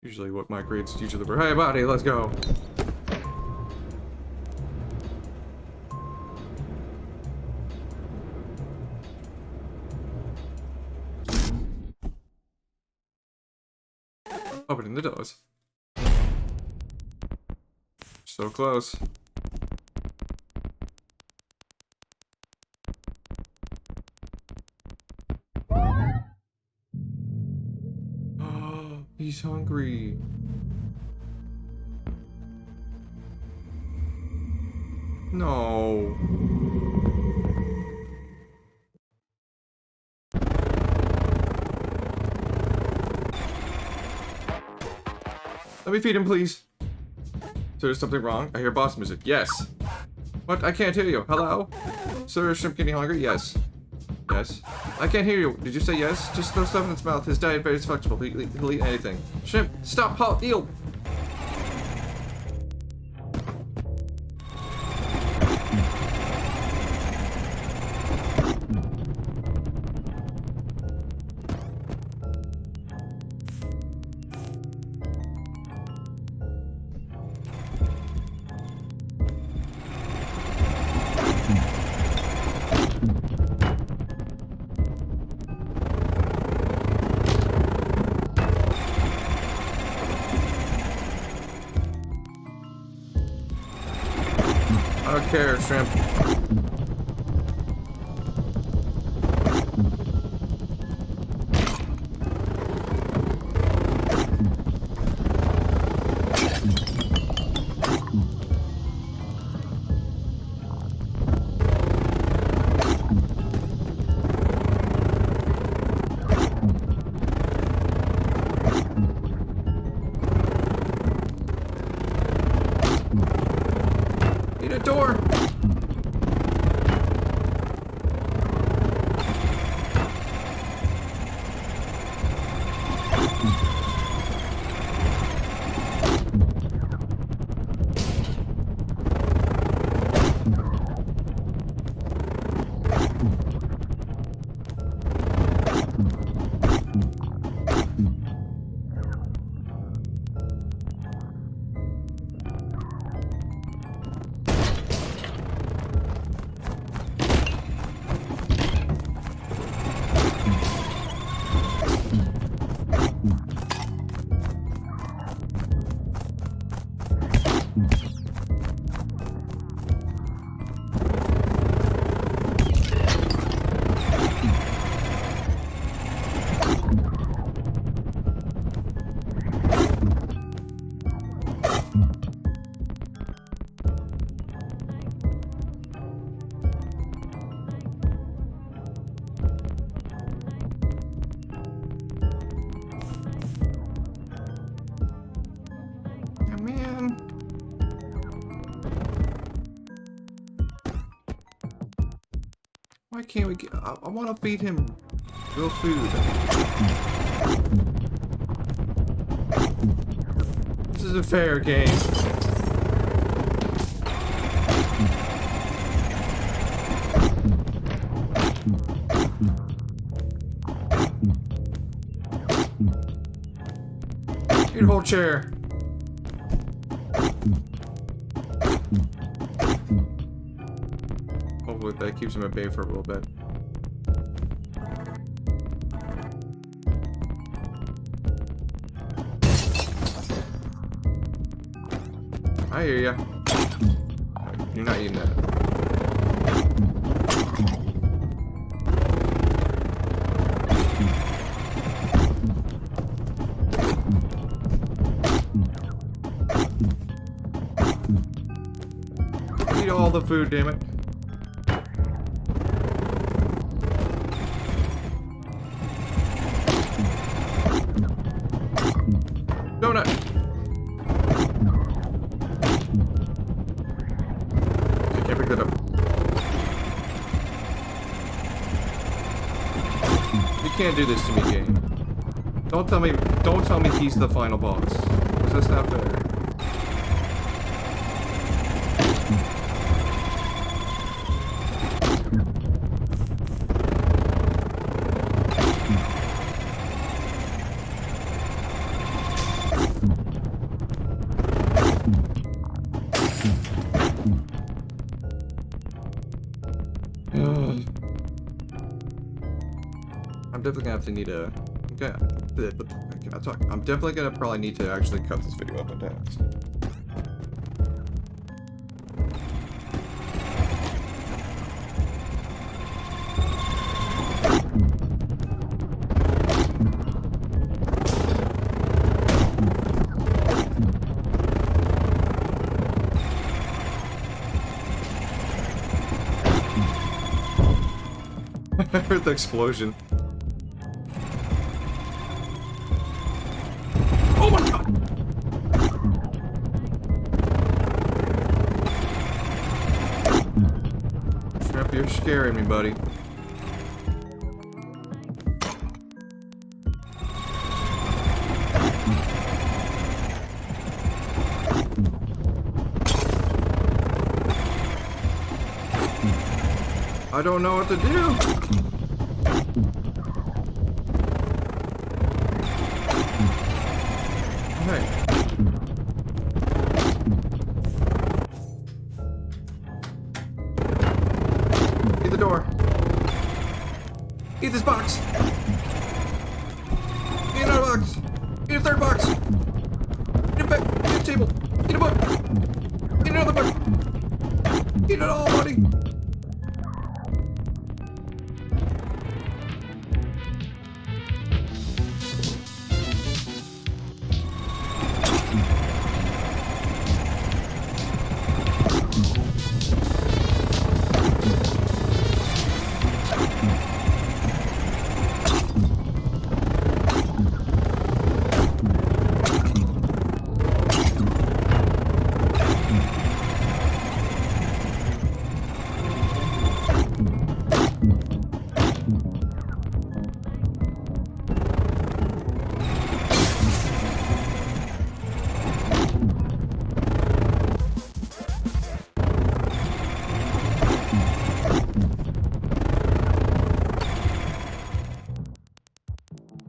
Usually what migrates usually the hey buddy, let's go. Opening the doors. So close. Oh, he's hungry. No. Let me feed him, please. So there's something wrong? I hear boss music. Yes. What? I can't hear you. Hello? Sir, is Shrimp getting hungry? Yes. Yes. I can't hear you. Did you say yes? Just throw stuff in its mouth. His diet very flexible. He'll eat anything. Shrimp, stop! Halt! Eel! I don't care, Shrimp. Need a door. Why can't we get... I want to feed him real food. This is a fair game. Eat a whole chair. Hopefully that keeps him at bay for a little bit. I hear ya. You're not eating that. Eat all the food, damn it. Donut! I can't pick that up. You can't do this to me, game. Don't tell me he's the final boss. Because that's not fair. definitely gonna have to need a... Okay, I cannot talk. I'm definitely gonna probably need to actually cut this video up into halves. I heard the explosion. Oh my god! Shrimp, you're scaring me, buddy. I don't know what to do. Eat the door. Eat this box. Eat another box. Eat a third box. Eat a bed. Eat a table. Eat a book. Eat another book. Eat it all, buddy.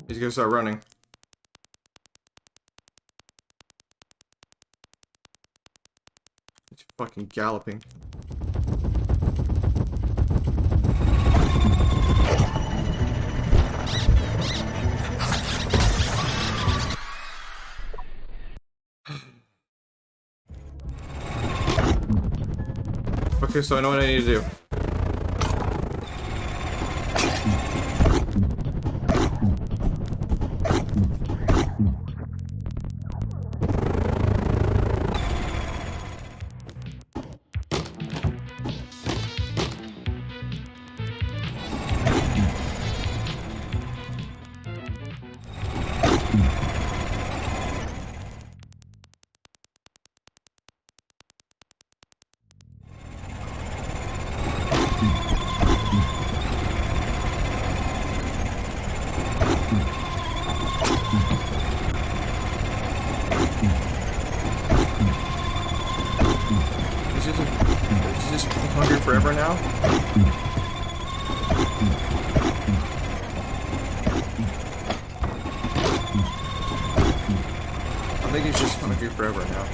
He's gonna start running. He's fucking galloping. Okay, so I know what I need to do. Is he just hungry forever now? I think he's just hungry forever now.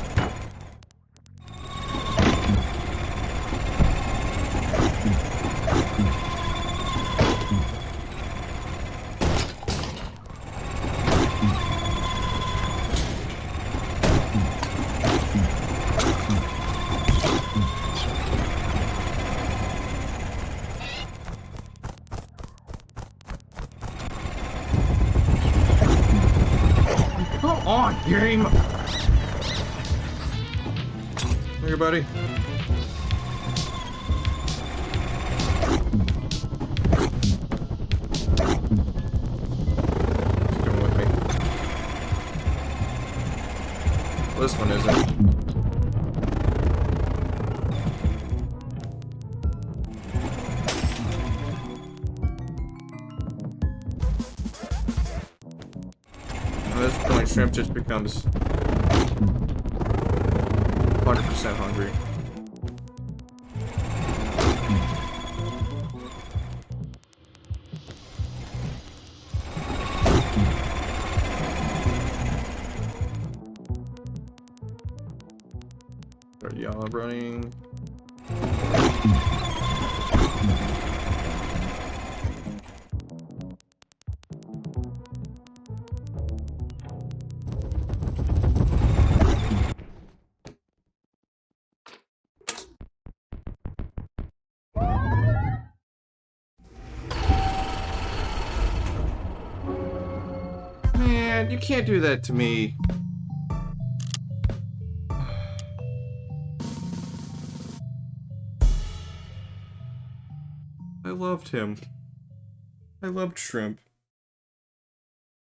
Come on, game! Here, buddy. He's coming with me. Well, this one isn't. At this point, Shrimp just becomes 100% hungry. Start yelling, running. man, you can't do that to me. I loved him. I loved shrimp.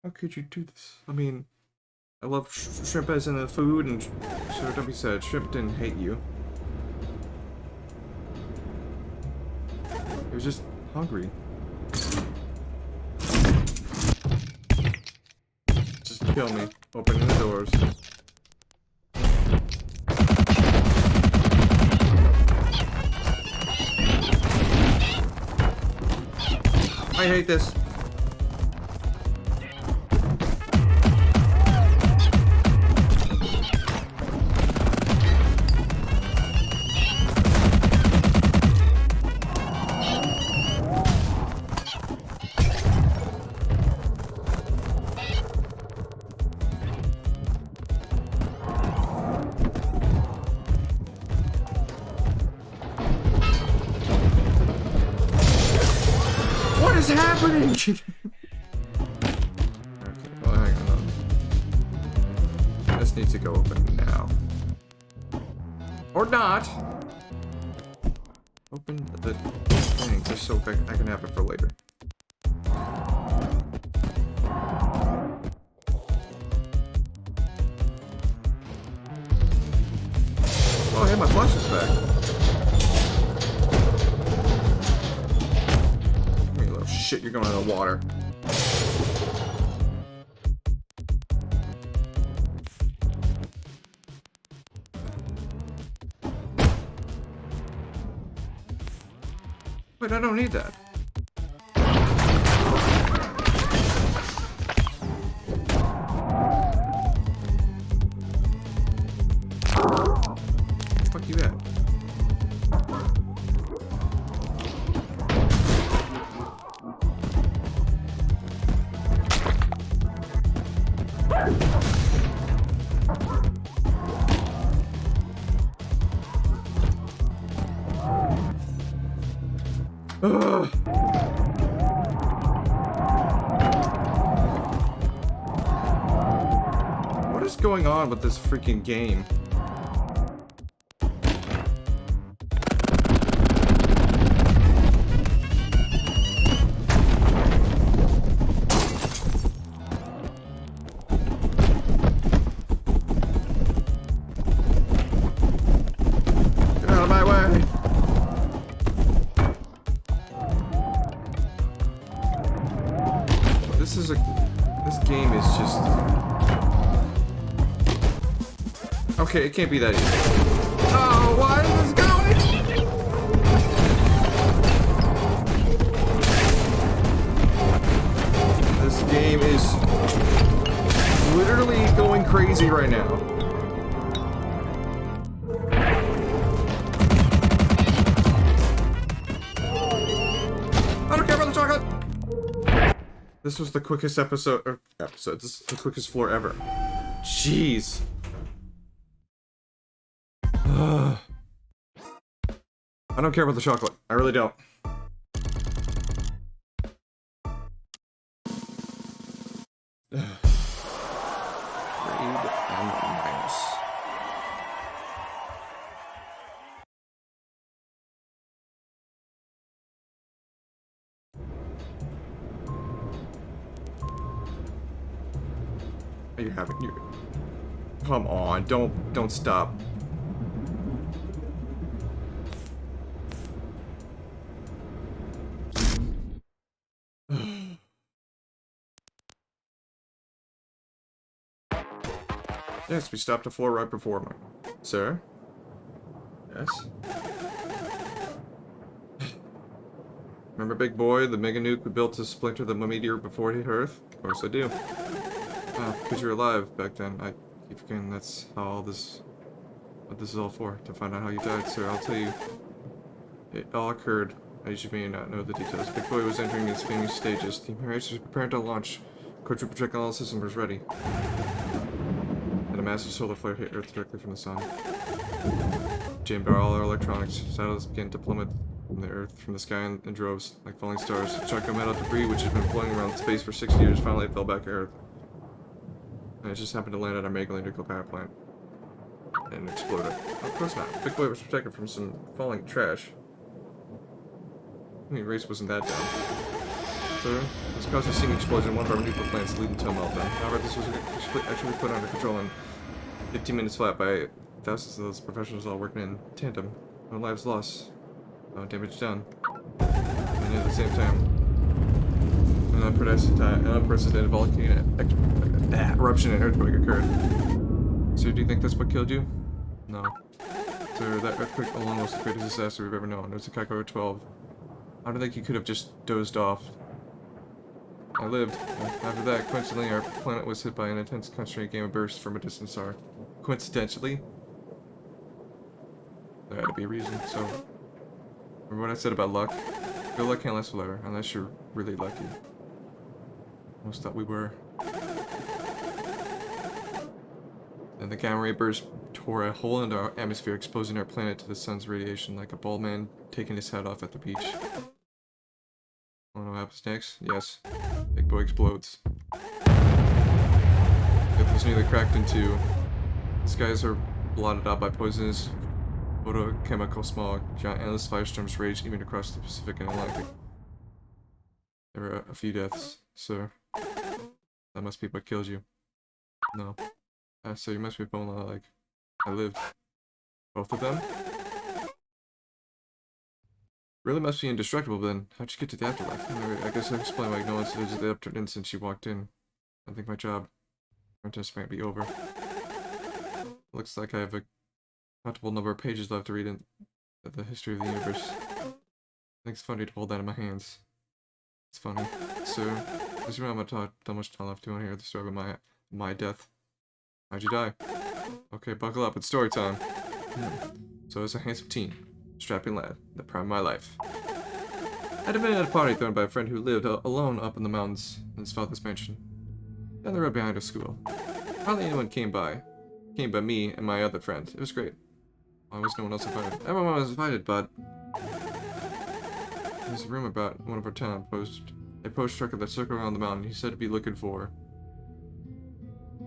How could you do this? I mean, I love shrimp as in the food, and so don't be sad. Shrimp didn't hate you. He was just hungry. Just kill me. Opening the doors. I hate this. What is happening? Okay, well, hang on. This needs to go open now. Or not. Open the thing just so I can have it for later. Oh, hey, my flash is back. Shit, you're going in the water. Wait, I don't need that. Fuck you at? Ugh. What is going on with this freaking game? Get out of my way! This game is just... Okay, it can't be that easy. Oh, why is this going? This game is literally going crazy right now. I don't care about the chocolate! This was the quickest this is the quickest floor ever. Jeez. Ugh. I don't care about the chocolate. I really don't. Grade M minus. Are you having you? Come on, don't stop. Yes, we stopped a floor right before me. Sir? Yes? Remember Big Boy, the mega nuke we built to splinter the meteor before it hit Earth? Of course I do. Because you were alive back then. I keep forgetting that's how all this... what this is all for. To find out how you died, sir. I'll tell you. It all occurred. As you may not know the details. Big Boy was entering its finished stages. The Imperius was preparing to launch. Quadruple projectile system was ready. And a massive solar flare hit Earth directly from the sun. Jammed all our electronics. Satellites began to plummet from the Earth, from the sky in droves, like falling stars. A chunk of metal debris, which has been floating around space for 60 years, finally fell back to Earth. And it just happened to land on our mega nuclear power plant. And exploded. Of course not. Big Boy was protected from some falling trash. I mean, race wasn't that dumb. So, this caused a steam explosion in one of our nuclear plants, leading to a meltdown. However, this was actually put under control in 15 minutes flat by thousands of those professionals all working in tandem. No lives lost. No damage done. And at the same time, an unprecedented volcanic eruption and earthquake occurred. So do you think that's what killed you? No. So that earthquake alone was the greatest disaster we've ever known. It was a Kaiko 12. I don't think you could have just dozed off. I lived. After that, coincidentally, our planet was hit by an intense concentrated gamma burst from a distant star. Coincidentally? There had to be a reason, so... Remember what I said about luck? Good luck can't last forever, unless you're really lucky. Most thought we were. Then the gamma ray burst tore a hole into our atmosphere, exposing our planet to the sun's radiation like a bald man taking his hat off at the beach. Wanna know what happens next? Yes. Big Boy explodes. It was nearly cracked in two. The skies are blotted out by poisonous photochemical smog. Giant endless firestorms raged even across the Pacific and Atlantic. There were a few deaths, sir. That must be what killed you. No. So you must be pulling like I lived. Both of them? Really must be indestructible, then. How'd you get to the afterlife? I guess I'll explain why no one's visited the Upturned since you walked in. I think my job test might be over. Looks like I have a countable number of pages left to read in the history of the universe. I think it's funny to hold that in my hands. It's funny. So, as you know, I'm not that much time left to hear the story of my death. How'd you die? Okay, buckle up, it's story time. So I was a handsome teen, strapping lad, the prime of my life. I'd been at a party thrown by a friend who lived alone up in the mountains in his father's mansion, down the road behind our school. Hardly anyone came but me and my other friend. It was great. Why was no one else invited? Everyone was invited, but there's a rumor about one of our town a post trucker that circled around the mountain. He said to be looking for.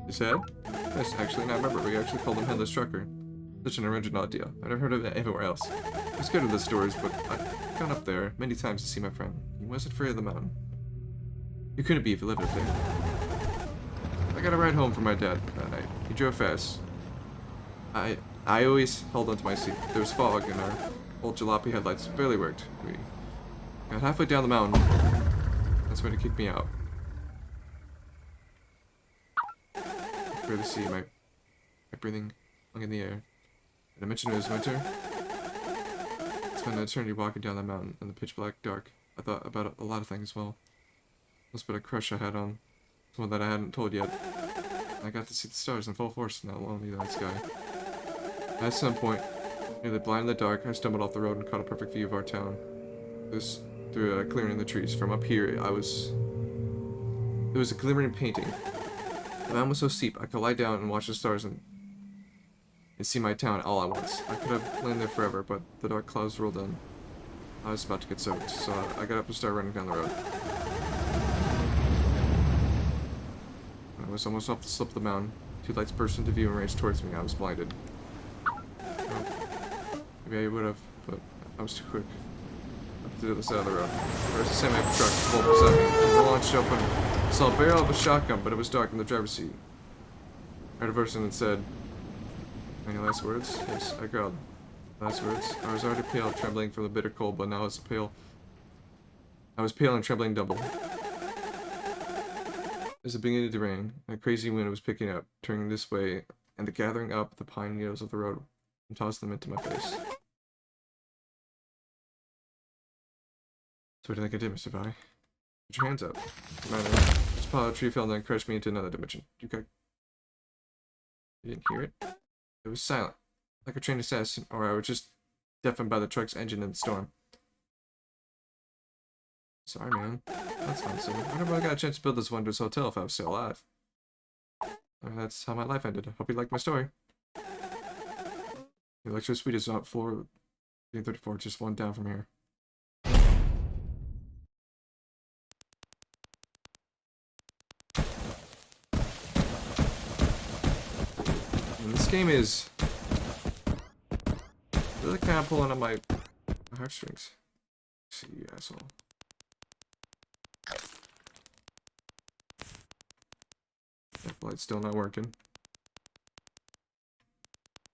He said? Yes, actually, now I remember. We actually called him Headless Trucker. Such an original idea. I've never heard of it anywhere else. I was scared of the stories, but I've gone up there many times to see my friend. He wasn't afraid of the mountain. You couldn't be if you lived up there. I got a ride home from my dad that night. He drove fast. I always held onto my seat. There was fog and our old jalopy headlights barely worked. We got halfway down the mountain. That's when he kicked me out. I could see my breathing hung in the air. Did I mention it was winter? It's been an eternity walking down that mountain in the pitch black dark. I thought about a lot of things. Well, must have been a crush I had on someone that I hadn't told yet. I got to see the stars in full force in that lonely night sky. At some point, nearly blind in the dark, I stumbled off the road and caught a perfect view of our town. This through a clearing in the trees. From up here, there was a glimmering painting. The mountain was so steep, I could lie down and watch the stars and see my town all at once. I could have lain there forever, but the dark clouds rolled in. I was about to get soaked, so I got up and started running down the road. When I was almost off the slope of the mountain, two lights burst into view and raced towards me. I was blinded. Maybe I would have, but I was too quick. Up to the other side of the road. There was a semi-truck pulled beside me. The launched open. I saw a barrel of a shotgun, but it was dark in the driver's seat. I heard a person and said, "Any last words?" Yes, I growled. Last words? I was already pale, trembling from the bitter cold, but now I was pale and trembling double. It was beginning to rain, and a crazy wind was picking up, turning this way, and gathering up the pine needles of the road and tossed them into my face. So what do you think I did, Mr. Vi? Put your hands up. This pile of tree fell and then crushed me into another dimension. You didn't hear it? It was silent, like a trained assassin, or I was just deafened by the truck's engine in the storm. Sorry, man. That's fine, sir. I never really got a chance to build this wondrous hotel if I was still alive. That's how my life ended. I hope you liked my story. The lecture suite is on floor 34, just one down from here. this game is really kind of pulling on my heartstrings. See, you asshole. That light's still not working.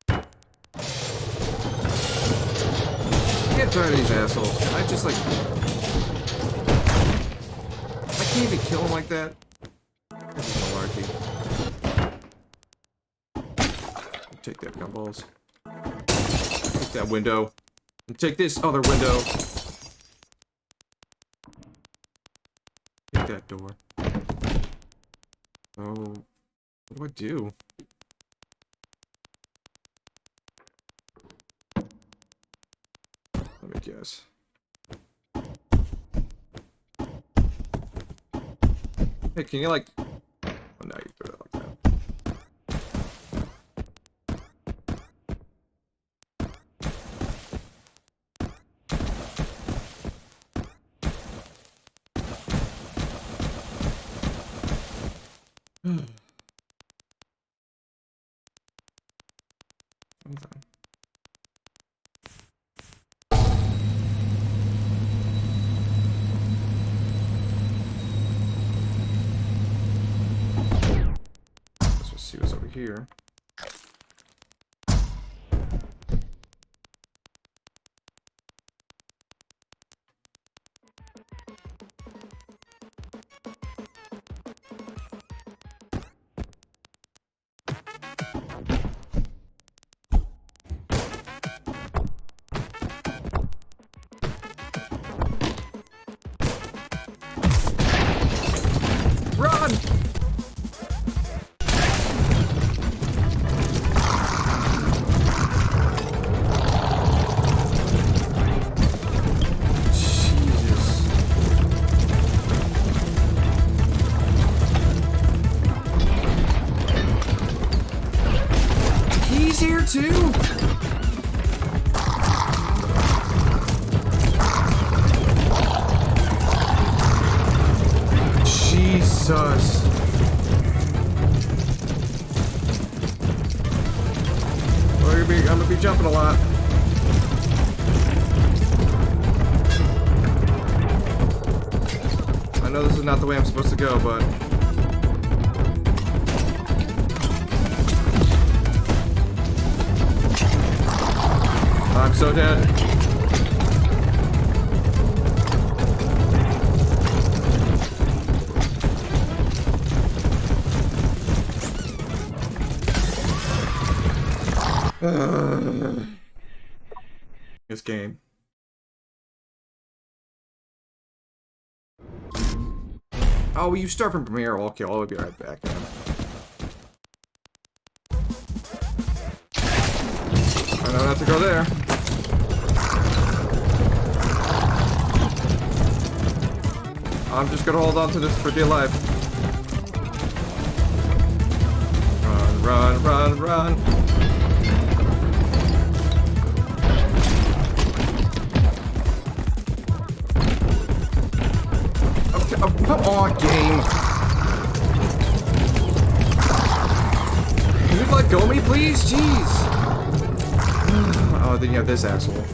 I get tired of these assholes. I just like... I can't even kill them like that. This is malarkey. Take that, gumballs. Take that window. And take this other window. Take that door. Oh, what do I do? Let me guess. Hey, can you like... Oh, no, you throw it like that. Let's see what's over here. Run! Jesus. He's here too? Jesus. Well, I'm gonna be jumping a lot. I know this is not the way I'm supposed to go, but... I'm so dead. This game. Oh, you start from Premiere. Okay, I'll be right back. I know not to go there. I'm just gonna hold on to this for dear life. Run, run, run, run. Okay, oh, come on, game. Can you let go of me, please? Jeez. Oh, then you have this asshole.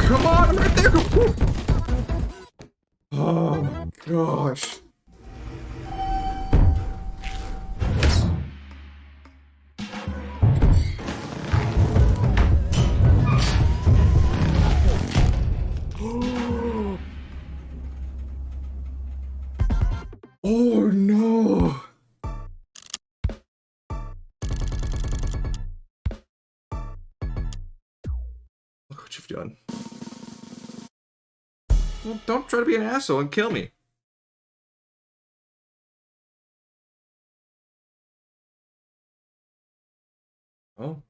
Come on, I'm right there. Oh my gosh. Oh no. Look what you've done. Well, don't try to be an asshole and kill me. Oh.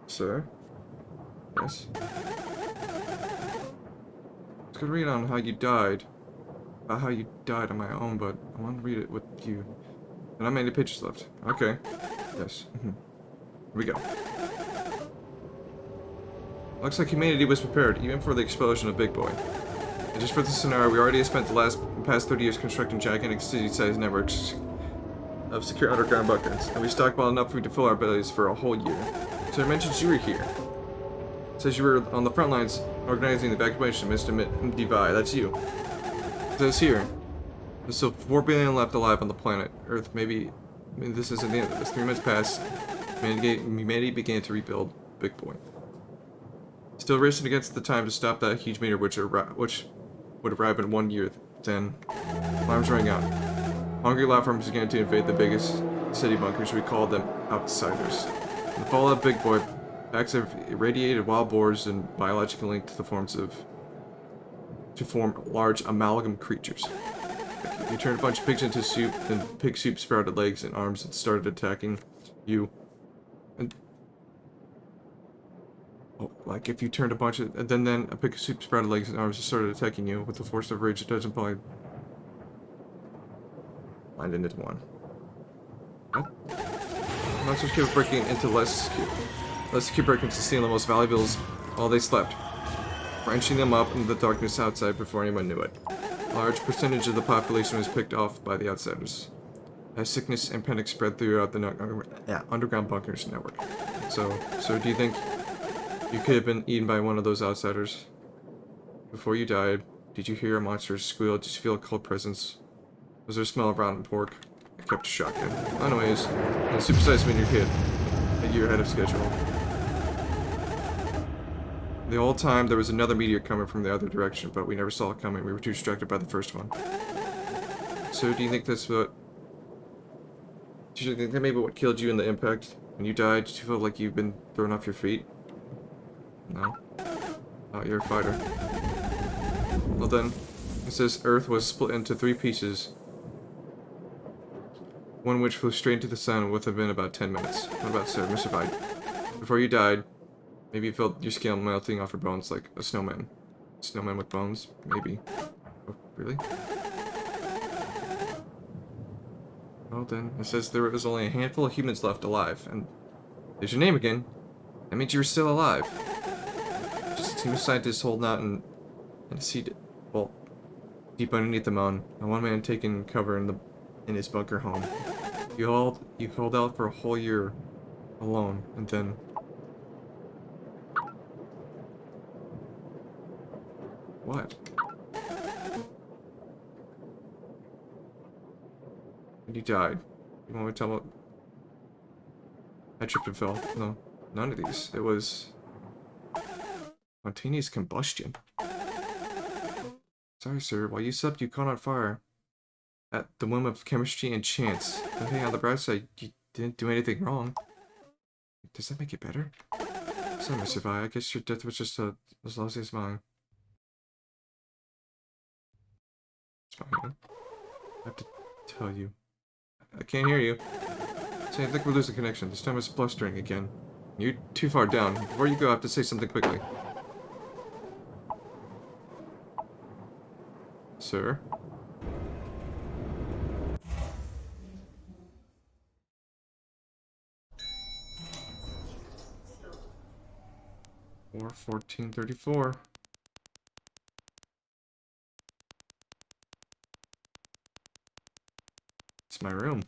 Sir? Yes? Let's go read on how you died. about how you died on my own, but I want to read it with you. And not many pages left. Okay. Yes. Here we go. Looks like humanity was prepared, even for the explosion of Big Boy. And just for this scenario, we already spent the past 30 years constructing gigantic city-sized networks of secure underground bunkers, and we stockpiled enough food to fill our bellies for a whole year. So it mentions you were here. It says you were on the front lines organizing the evacuation of Mr. Divide. That's you. It says here, there's still 4 billion left alive on the planet Earth. Maybe, I mean, this isn't the end of this. 3 months passed. Humanity began to rebuild Big Boy. Still racing against the time to stop that huge meteor, which would arrive in 1 year. Then, alarms rang out. Hungry platforms began to invade the biggest city bunkers. We called them outsiders. In the fall of Big Boy, packs of irradiated wild boars and biologically linked to form large amalgam creatures. You turned a bunch of pigs into soup, then pig soup sprouted legs and arms and started attacking you. And like if you turned a bunch of, and then a pig soup sprouted legs and arms and started attacking you with the force of rage. It doesn't probably blind into one. What? Monsters kept breaking into less secure break-ins to steal the most valuables while they slept, wrenching them up in the darkness outside before anyone knew it. A large percentage of the population was picked off by the outsiders, as sickness and panic spread throughout the underground bunkers network. So do you think you could have been eaten by one of those outsiders? Before you died, did you hear a monster squeal? Did you feel a cold presence? Was there a smell of rotten pork? It kept a shotgun. Anyways, and supersized me in your kid, a year ahead of schedule. The whole time there was another meteor coming from the other direction, but we never saw it coming. We were too distracted by the first one. So do you think that's what... Do you think that maybe what killed you in the impact? When you died, did you feel like you've been thrown off your feet? No? Oh, you're a fighter. Well then, it says Earth was split into 3 pieces. One which flew straight into the sun within about 10 minutes. What about Sarah? Mr. Bide? Before you died, maybe you felt your skin melting off your bones like a snowman. Snowman with bones? Maybe. Oh, really? Well then, it says there was only a handful of humans left alive, and there's your name again. That means you were still alive. Just a team of scientists holding out in a seat, well, deep underneath the mountain, and one man taking cover in his bunker home. You held out for a whole year alone, and then... What? And you died. You want me to tell what? I tripped and fell. No, none of these. It was... spontaneous combustion. Sorry, sir. While you slept, you caught on fire. At the whim of chemistry and chance. But hey, on the bright side, you didn't do anything wrong. Does that make it better? Sorry, Mr. Vi. I guess your death was just as lousy as mine. It's fine. I have to tell you. I can't hear you. See, I think we're losing connection. This time it's blustering again. You're too far down. Before you go, I have to say something quickly. Sir? Or 1434. It's my room.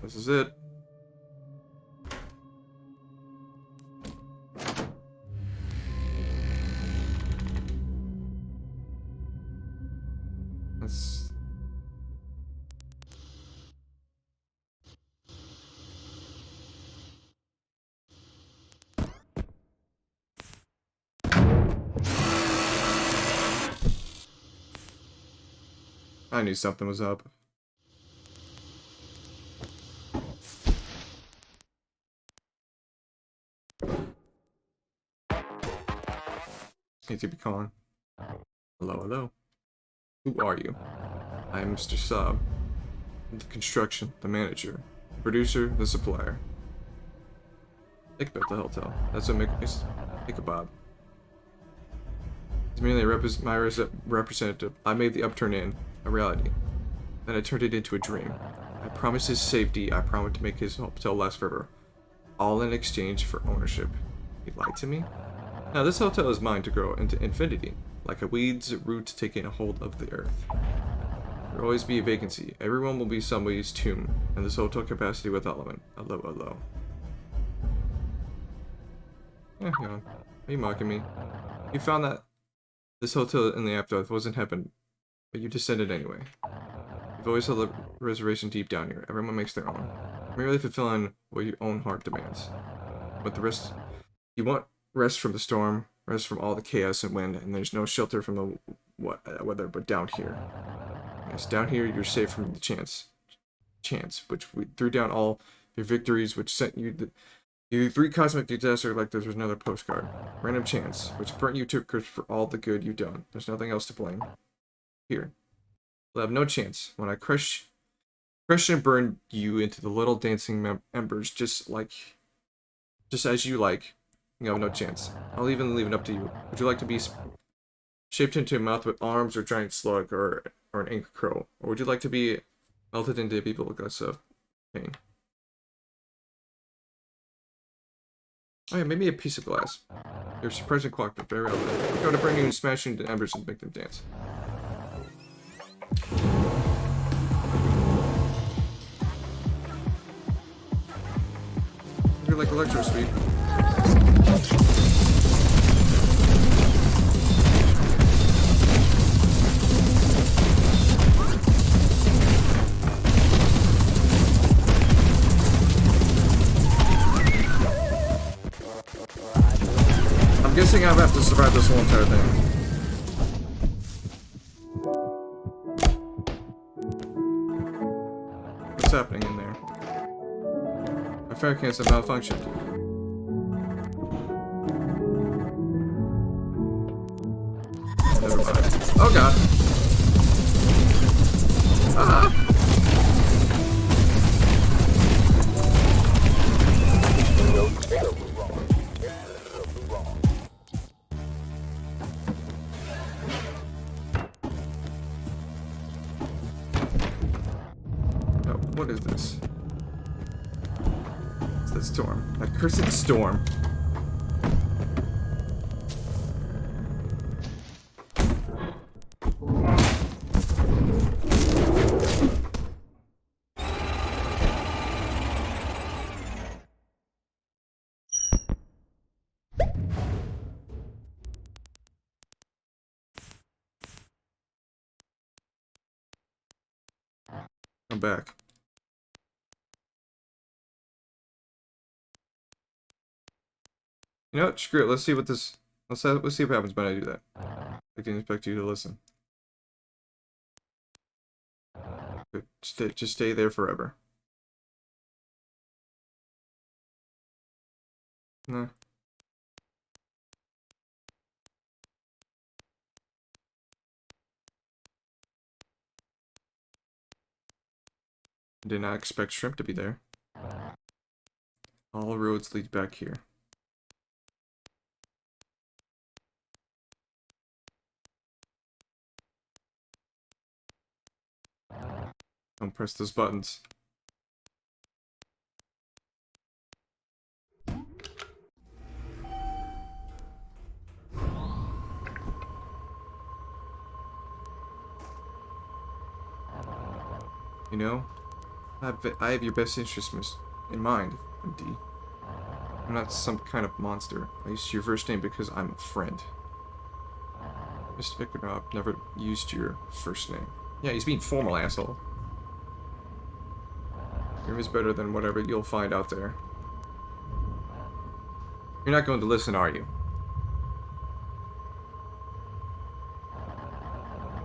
This is it. That's... I knew something was up. Need to be calm. Hello, hello. Who are you? I am Mr. Sub. The construction, the manager, the producer, the supplier. Think about the hotel. That's what makes me think about. To merely my representative, I made the Upturned Inn a reality. Then I turned it into a dream. I promised his safety. I promised to make his hotel last forever. All in exchange for ownership. He lied to me? Now this hotel is mine to grow into infinity, like a weed's root taking a hold of the earth. There will always be a vacancy. Everyone will be somebody's tomb, and this hotel capacity with element. Hello. Yeah, hang on. Are you mocking me? You found that this hotel in the afterlife wasn't heaven, but you descended anyway. You've always held a reservation deep down here. Everyone makes their own. Merely fulfilling what your own heart demands. But the rest... You want rest from the storm, rest from all the chaos and wind, and there's no shelter from the weather but down here. Yes, down here you're safe from the chance, which we threw down all your victories, which sent you you 3 cosmic disaster like there was another postcard. Random chance, which burnt you to a crisp for all the good you've done. There's nothing else to blame. Here. You'll have no chance. When I crush and burn you into the little dancing embers, just as you like, you have no chance. I'll even leave it up to you. Would you like to be shaped into a mouth with arms or giant slug or an ink crow? Or would you like to be melted into a people with of pain? Oh yeah, maybe a piece of glass. Your surprising clock, but very relevant. I'm going to bring you and smash into embers and make them dance. You're like electro sweep. I'm guessing I have to survive this whole entire thing. What's happening in there? My fire cans have malfunctioned. Never mind. Oh god. Ah! What is this? It's the storm. That cursed storm. I'm back. You know what? Screw it. Let's see what this. Let's see what happens when I do that. I didn't expect you to listen. Good. Just stay there forever. Nah. Did not expect shrimp to be there. All roads lead back here. Don't press those buttons. You know, I have your best interests in mind, MD. I'm not some kind of monster. I used your first name because I'm a friend. Mr. Vickernop never used your first name. Yeah, he's being formal, asshole. Your name is better than whatever you'll find out there. You're not going to listen, are you?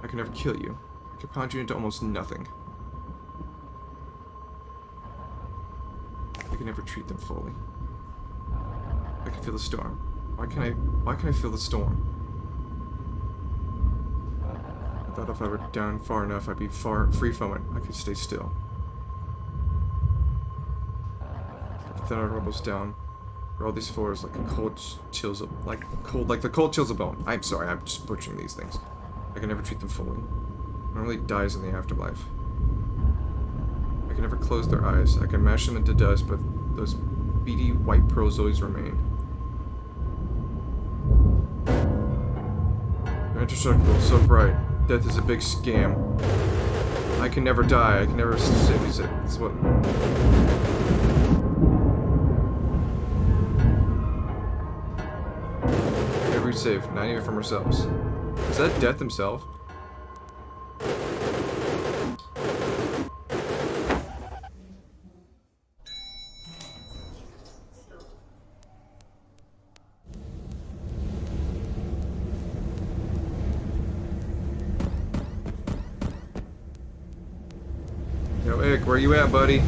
I can never kill you. I can pound you into almost nothing. I can never treat them fully. I can feel the storm. Why can I feel the storm? I thought if I were down far enough, I'd be free from it. I could stay still. But then I rumbles down. All these floors like a cold chills, like the cold chills a bone. I'm sorry, I'm just butchering these things. I can never treat them fully. Normally dies in the afterlife. I can never close their eyes. I can mash them into dust, but those beady white pearls always remain. They're indestructible, so bright. Death is a big scam. I can never die. I can never save these. It's what. Every save, not even from ourselves. Is that Death himself? Yo, Ick, where you at, buddy?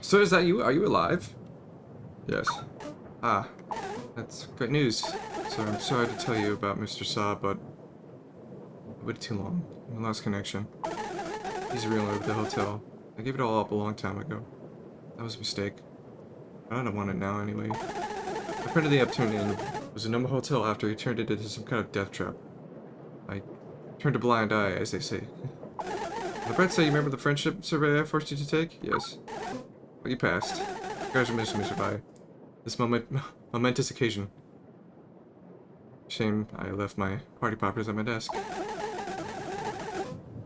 So is that you? Are you alive? Yes. Ah, that's good news. So I'm sorry to tell you about Mr. Saab, but it waited too long. We lost connection. He's reeling over the hotel. I gave it all up a long time ago. That was a mistake. I don't want it now anyway. I printed the Upturned Inn. It was a normal hotel after he turned it into some kind of death trap. I turned a blind eye, as they say. The Brett say you remember the friendship survey I forced you to take? Yes. Well, you passed. Congratulations, Mr. Bai. This momentous occasion. Shame I left my party poppers at my desk.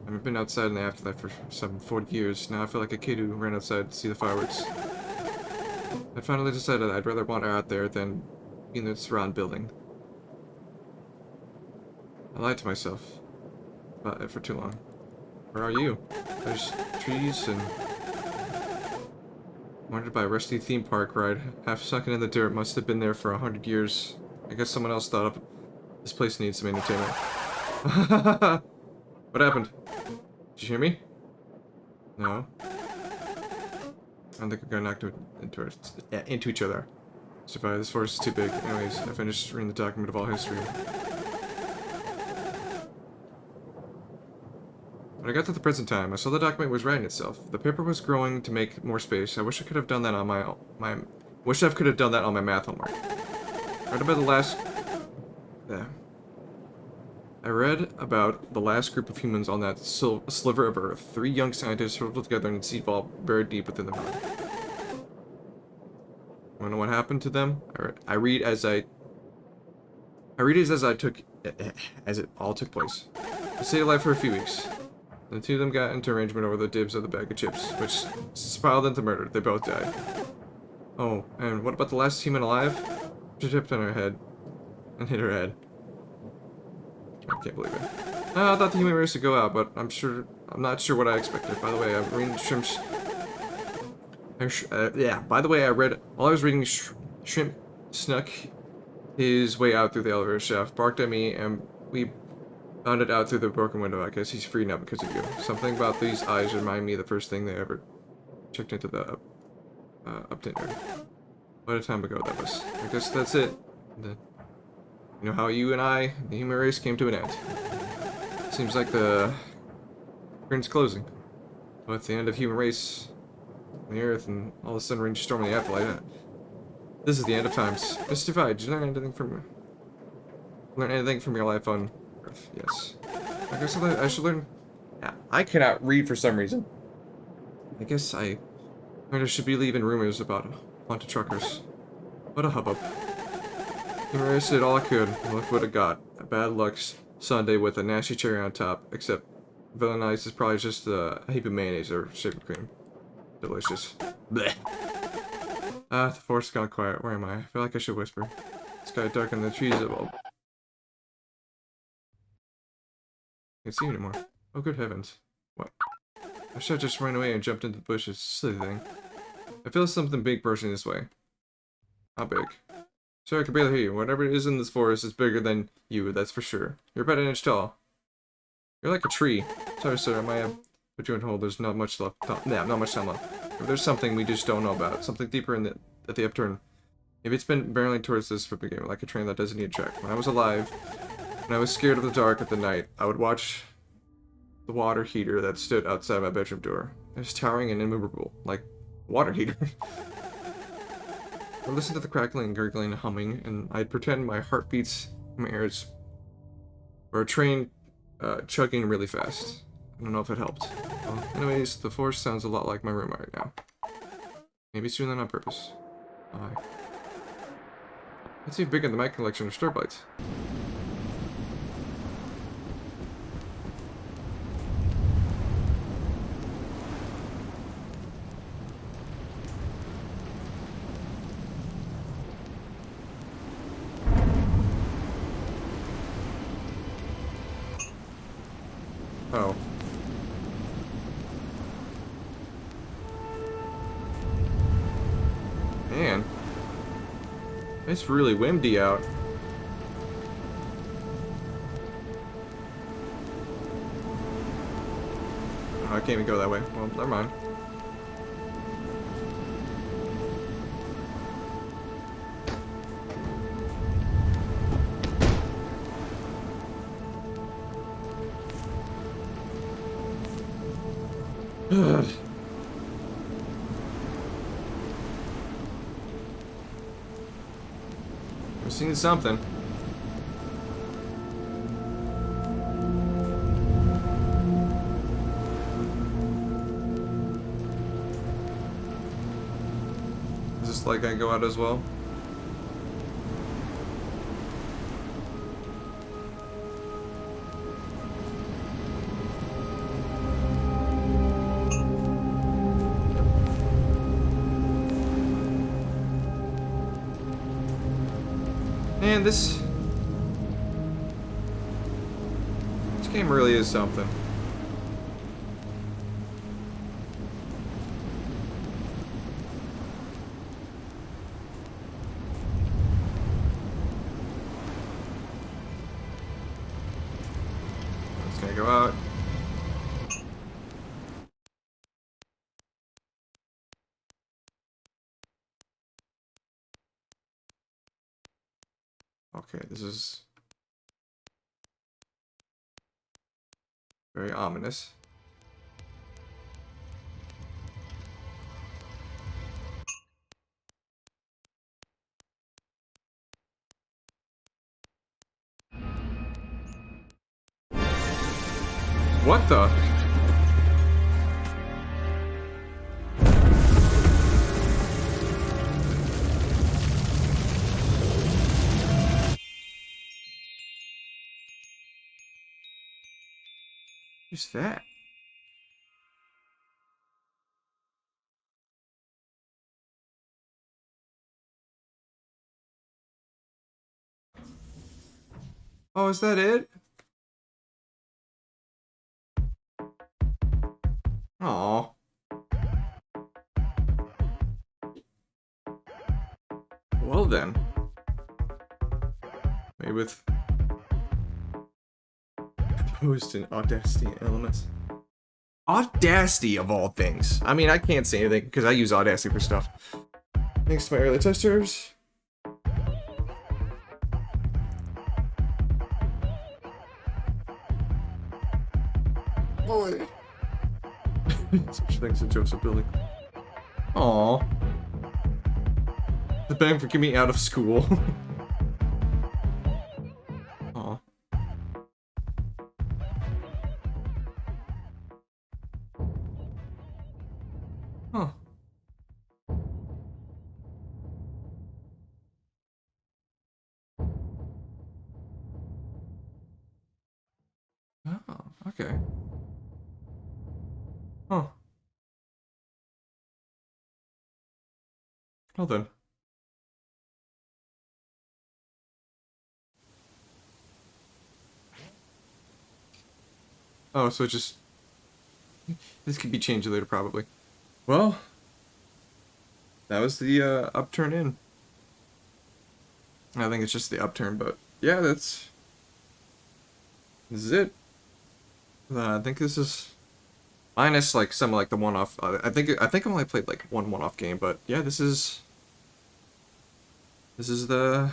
I've been outside in the afterlife for some 40 years. Now I feel like a kid who ran outside to see the fireworks. I finally decided I'd rather wander out there than be in this round building. I lied to myself about it for too long. Where are you? There's trees and... Wandered by a rusty theme park ride, half sunken in the dirt, must have been there for 100 years. I guess someone else thought of this place needs some entertainment. What happened? Did you hear me? No. I don't think we're gonna knock into each other. Survive, this forest is too big. Anyways, I finished reading the document of all history. When I got to the present time, I saw the document was writing itself. The paper was growing to make more space. I wish I could have done that on my math homework. I read about the last group of humans on that sliver of Earth. 3 young scientists huddled together in a seed vault buried deep within the mountain. Wanna know what happened to them? I read as it all took place. I stayed alive for a few weeks. The 2 of them got into arrangement over the dibs of the bag of chips, which spiraled into murder. They both died. Oh, and what about the last human alive? She tipped on her head and hit her head. I can't believe it. I thought the human race would go out, but I'm not sure what I expected. By the way, I'm reading Shrimp's... while I was reading, Shrimp snuck his way out through the elevator shaft, barked at me, and we bounded out through the broken window. I guess he's free now because of you. Something about these eyes remind me of the first thing they ever checked into the Upturned. What a time ago that was. I guess that's it. You know how you and I, the human race, came to an end. Seems like the curtain's closing. But it's the end of human race on the Earth, and all of a sudden range storm in the afterlife. This is the end of times. Mr. Vi, did you learn anything from your life on Earth? Yes. I guess I should learn. Yeah, I cannot read for some reason. I guess I learned I should be leaving rumors about haunted truckers. What a hubbub. I did all I could, and look what I got. A bad luck sundae with a nasty cherry on top, except villainized is probably just a heap of mayonnaise or shaving cream. Delicious. Blech. The forest's gone quiet. Where am I? I feel like I should whisper. Sky dark and the trees are all... Can't see you anymore. Oh, good heavens. What? I should have just run away and jumped into the bushes. Silly thing. I feel something big bursting this way. How big? Sir, I can barely hear you. Whatever it is in this forest is bigger than you, that's for sure. You're about an inch tall. You're like a tree. Sorry, sir, I might have put you on hold. There's not much left. Not much time left. But there's something we just don't know about. Something deeper at the upturn. Maybe it's been barreling towards this from the beginning, like a train that doesn't need a track. When I was alive, when I was scared of the dark at the night, I would watch the water heater that stood outside my bedroom door. It was towering and immovable, like a water heater. I listened to the crackling, gurgling, humming, and I'd pretend my heart beats in my ears. Or a train chugging really fast. I don't know if it helped. Well, anyways, the forest sounds a lot like my room right now. Maybe it's doing that on purpose. Bye. Let's see how big in the mic collection of stir lights. Oh. Man. It's really windy out. Oh, I can't even go that way. Well, never mind. Ugh. I've seen something. Is this like I go out as well? Man, this game really is something. It's gonna go out. Okay, this is very ominous. What the? Who's that? Oh, is that it? Aw. Well then. Maybe with proposed in Audacity elements. Audacity of all things. I mean, I can't say anything because I use Audacity for stuff. Thanks to my early testers. Boy. Such things as Joseph Building. Aww. The bank for getting me out of school. Aw. Huh. Oh, okay. Huh. Well then. Oh, so it just... This could be changed later, probably. Well, that was the Upturn Inn. I think it's just the upturn, but yeah, this is it. I think this is minus like some like the one-off. I think I only played like one-off game, but yeah, this is the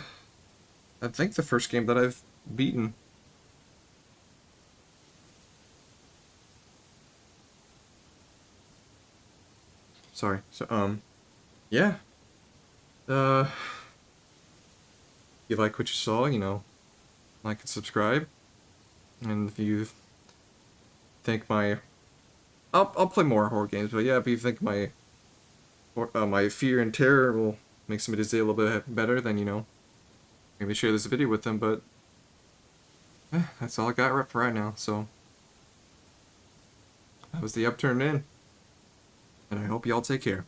I think the first game that I've beaten. Sorry. So yeah. If you like what you saw, you know, like and subscribe. And if you think I'll play more horror games, but yeah, if you think my fear and terror will make somebody's day a little bit better, then you know, maybe share this video with them. But that's all I got for right now. So that was the Upturned In, and I hope y'all take care.